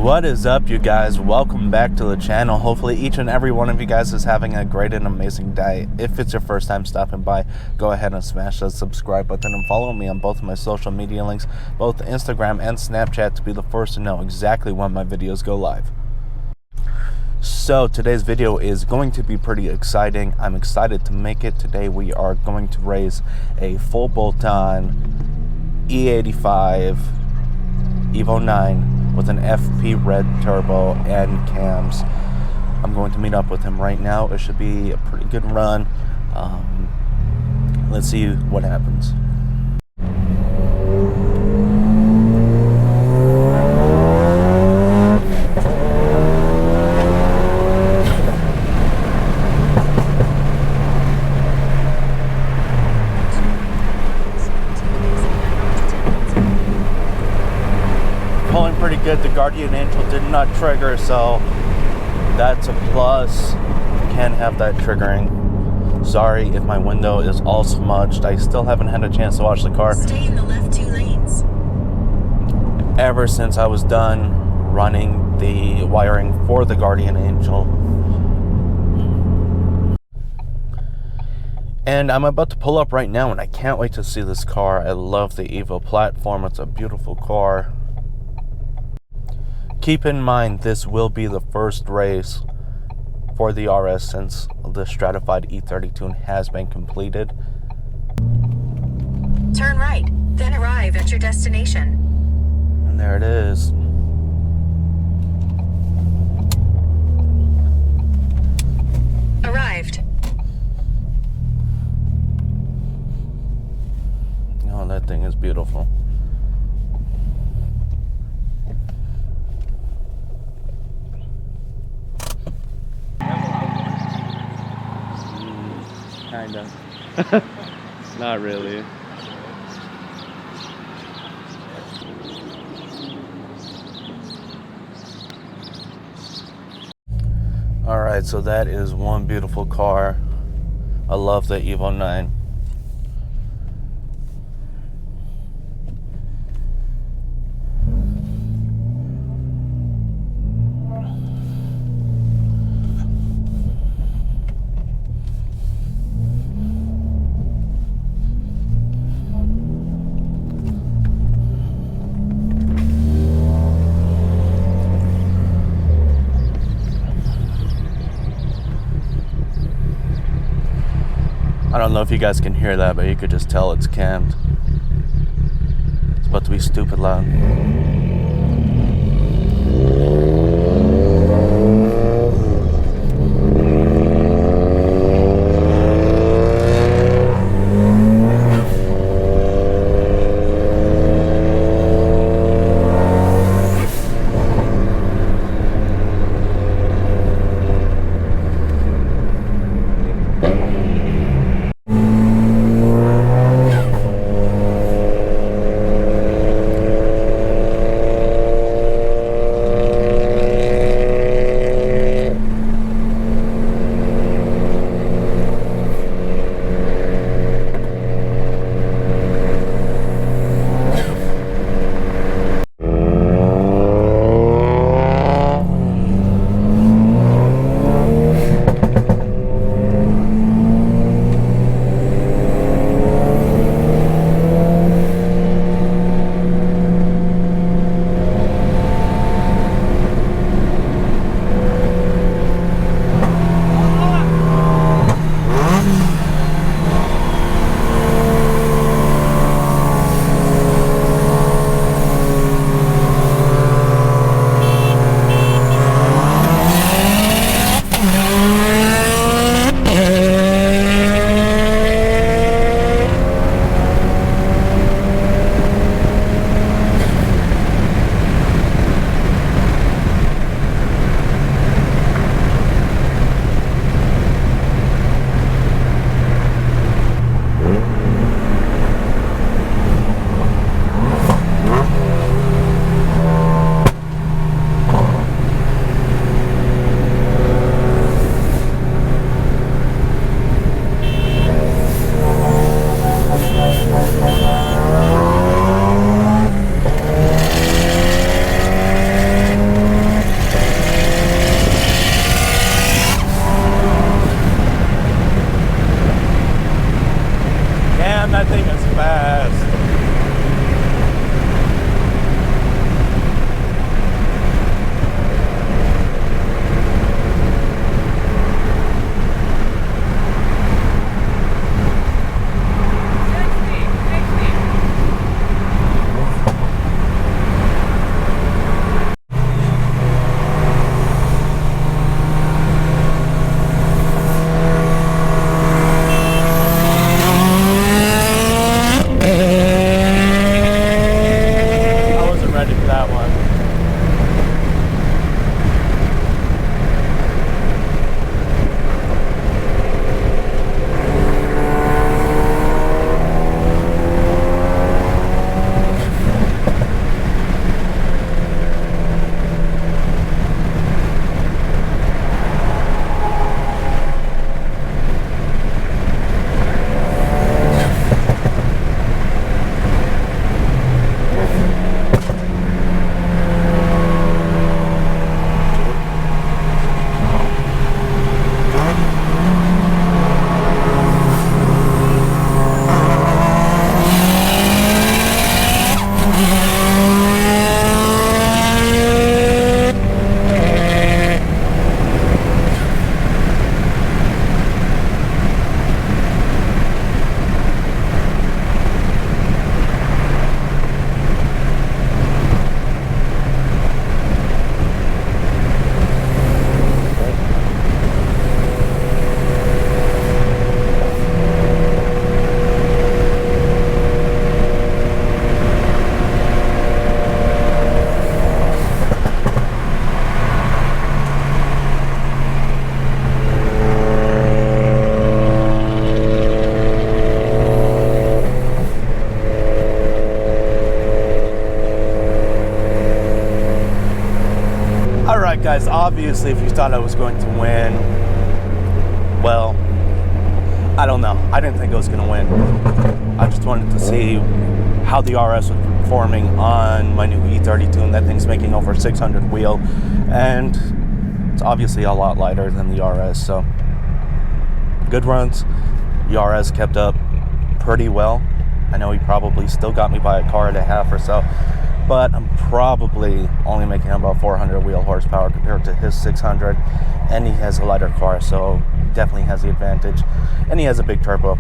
What is up, you guys? Welcome back to the channel. Hopefully each and every one of you guys is having a great and amazing day. If it's your first time stopping by, go ahead and smash that subscribe button and follow me on both of my social media links, both Instagram and Snapchat, to be the first to know exactly when my videos go live. So today's video is going to be pretty exciting. I'm excited to make it. Today we are going to raise a full bolt-on E85 Evo 9 with an FP red turbo and cams. I'm going to meet up with him right now. It should be a pretty good run. Let's see what happens. Pulling pretty good. The Guardian Angel did not trigger, so that's a plus. Can't have that triggering. Sorry if my window is all smudged. I still haven't had a chance to wash the car. Stay in the left 2 lanes. Ever since I was done running the wiring for the Guardian Angel. And I'm about to pull up right now, and I can't wait to see this car. I love the Evo platform. It's a beautiful car. Keep in mind, this will be the first race for the RS since the Stratified E32 has been completed. Turn right, then arrive at your destination. And there it is. Arrived. Oh, that thing is beautiful. Kinda. Not really. Alright, so that is one beautiful car. I love the Evo 9. I don't know if you guys can hear that, but you could just tell it's cammed. It's about to be stupid loud. Alright guys, obviously if you thought I was going to win, well, I don't know. I didn't think I was going to win. I just wanted to see how the RS was performing on my new E32, and that thing's making over 600 wheel, and it's obviously a lot lighter than the RS, so good runs. The RS kept up pretty well. I know he probably still got me by a car and a half or so, but I'm probably only making about 400 wheel horsepower compared to his 600, and he has a lighter car, so definitely has the advantage, and he has a big turbo.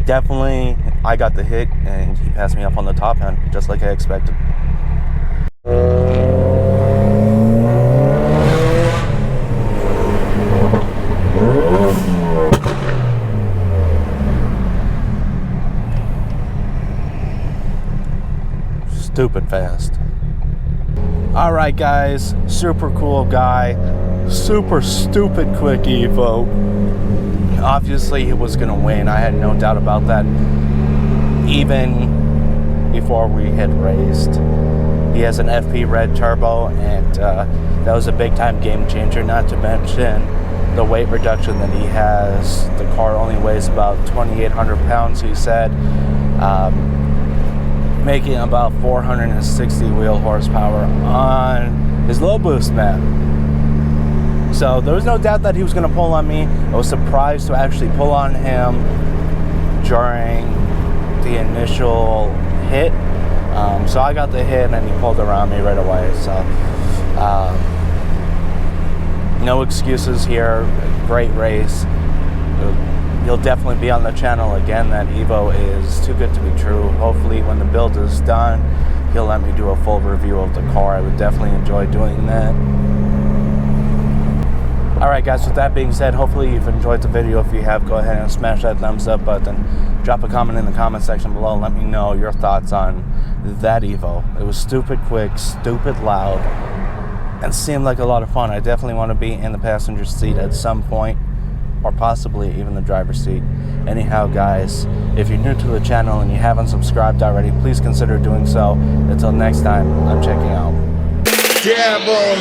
Definitely, I got the hit, and he passed me up on the top end, just like I expected. Stupid fast. Alright guys, super cool guy, super stupid quick Evo. Obviously he was gonna win, I had no doubt about that, even before we had raced. He has an FP red turbo, and that was a big time game changer, not to mention the weight reduction that he has. The car only weighs about 2,800 pounds, he said, making about 460 wheel horsepower on his low boost map. So there was no doubt that he was going to pull on me. I was surprised to actually pull on him during the initial hit. So I got the hit and he pulled around me right away. So no excuses here. Great race. He'll definitely be on the channel again. That Evo is too good to be true. Hopefully when the build is done, he'll let me do a full review of the car. I would definitely enjoy doing that. Alright guys, with that being said, hopefully you've enjoyed the video. If you have, go ahead and smash that thumbs up button. Drop a comment in the comment section below. Let me know your thoughts on that Evo. It was stupid quick, stupid loud, and seemed like a lot of fun. I definitely want to be in the passenger seat at some point, or possibly even the driver's seat. Anyhow guys, if you're new to the channel and you haven't subscribed already, please consider doing so. Until next time, I'm checking out. Yeah, boy.